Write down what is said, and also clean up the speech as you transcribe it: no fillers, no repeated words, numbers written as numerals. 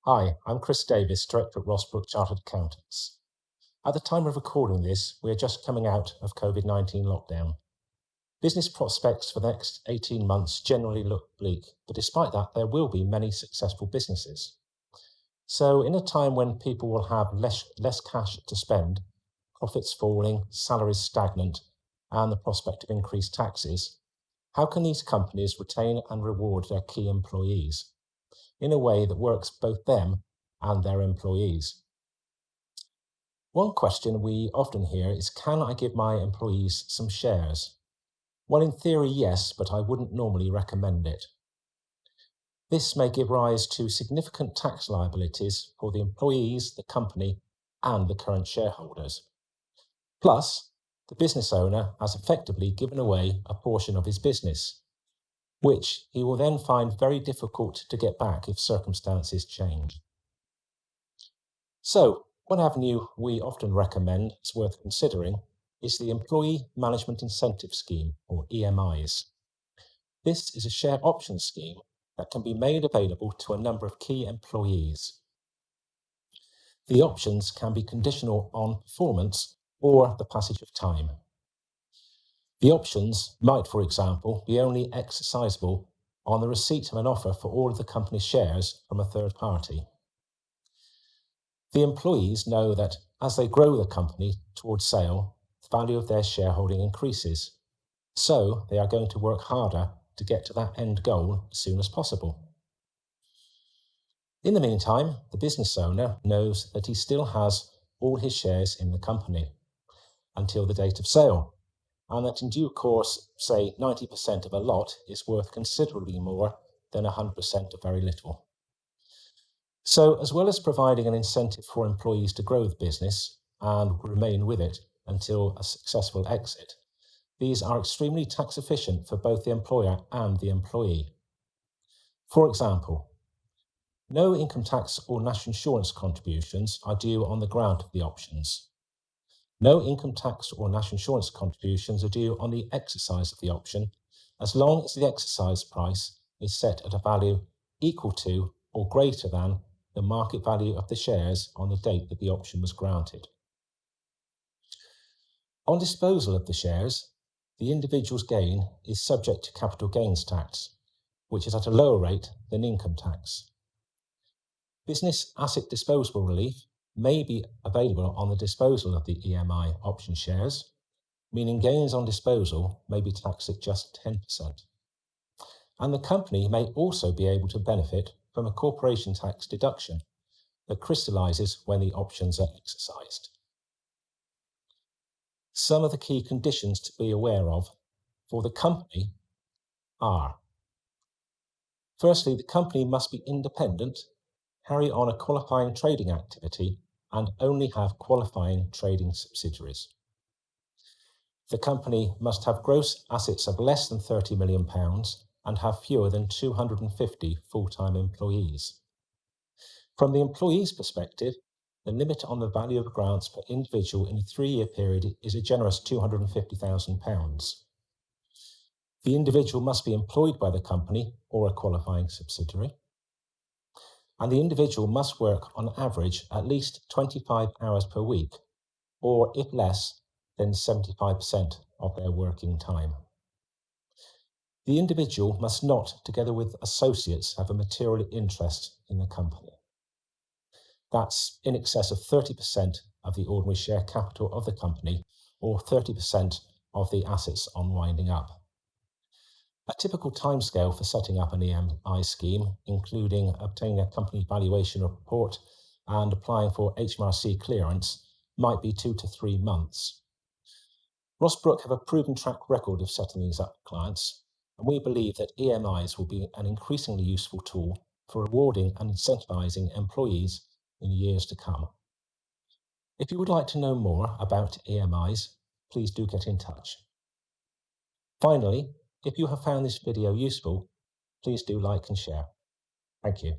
Hi, I'm Chris Davis, Director at Rossbrook Chartered Accountants. At the time of recording this, we are just coming out of COVID-19 lockdown. Business prospects for the next 18 months generally look bleak, but despite that, there will be many successful businesses. So in a time when people will have less cash to spend, profits falling, salaries stagnant, and the prospect of increased taxes, how can these companies retain and reward their key employees in a way that works both them and their employees? One question we often hear is, can I give my employees some shares? Well, in theory, yes, but I wouldn't normally recommend it. This may give rise to significant tax liabilities for the employees, the company, and the current shareholders. Plus, the business owner has effectively given away a portion of his business, which he will then find very difficult to get back if circumstances change. So, one avenue we often recommend is worth considering is the Employee Management Incentive Scheme, or EMIs. This is a share option scheme that can be made available to a number of key employees. The options can be conditional on performance or the passage of time. The options might, for example, be only exercisable on the receipt of an offer for all of the company's shares from a third party. The employees know that as they grow the company towards sale, the value of their shareholding increases. So they are going to work harder to get to that end goal as soon as possible. In the meantime, the business owner knows that he still has all his shares in the company until the date of sale, and that in due course, say 90% of a lot is worth considerably more than 100% of very little. So, as well as providing an incentive for employees to grow the business and remain with it until a successful exit, these are extremely tax efficient for both the employer and the employee. For example, no income tax or national insurance contributions are due on the grant of the options. No income tax or national insurance contributions are due on the exercise of the option, as long as the exercise price is set at a value equal to or greater than the market value of the shares on the date that the option was granted. On disposal of the shares, the individual's gain is subject to capital gains tax, which is at a lower rate than income tax. Business asset disposable relief may be available on the disposal of the EMI option shares, meaning gains on disposal may be taxed at just 10%. And the company may also be able to benefit from a corporation tax deduction that crystallises when the options are exercised. Some of the key conditions to be aware of for the company are: firstly, the company must be independent, carry on a qualifying trading activity, and only have qualifying trading subsidiaries. The company must have gross assets of less than £30 million and have fewer than 250 full-time employees. From the employee's perspective, the limit on the value of grants per individual in a 3-year period is a generous £250,000. The individual must be employed by the company or a qualifying subsidiary, and the individual must work on average at least 25 hours per week, or if less, then 75% of their working time. The individual must not, together with associates, have a material interest in the company. That's in excess of 30% of the ordinary share capital of the company, or 30% of the assets on winding up. A typical timescale for setting up an EMI scheme, including obtaining a company valuation report and applying for HMRC clearance, might be 2 to 3 months. Rossbrook have a proven track record of setting these up for clients, and we believe that EMIs will be an increasingly useful tool for rewarding and incentivising employees in years to come. If you would like to know more about EMIs, please do get in touch. Finally, if you have found this video useful, please do like and share. Thank you.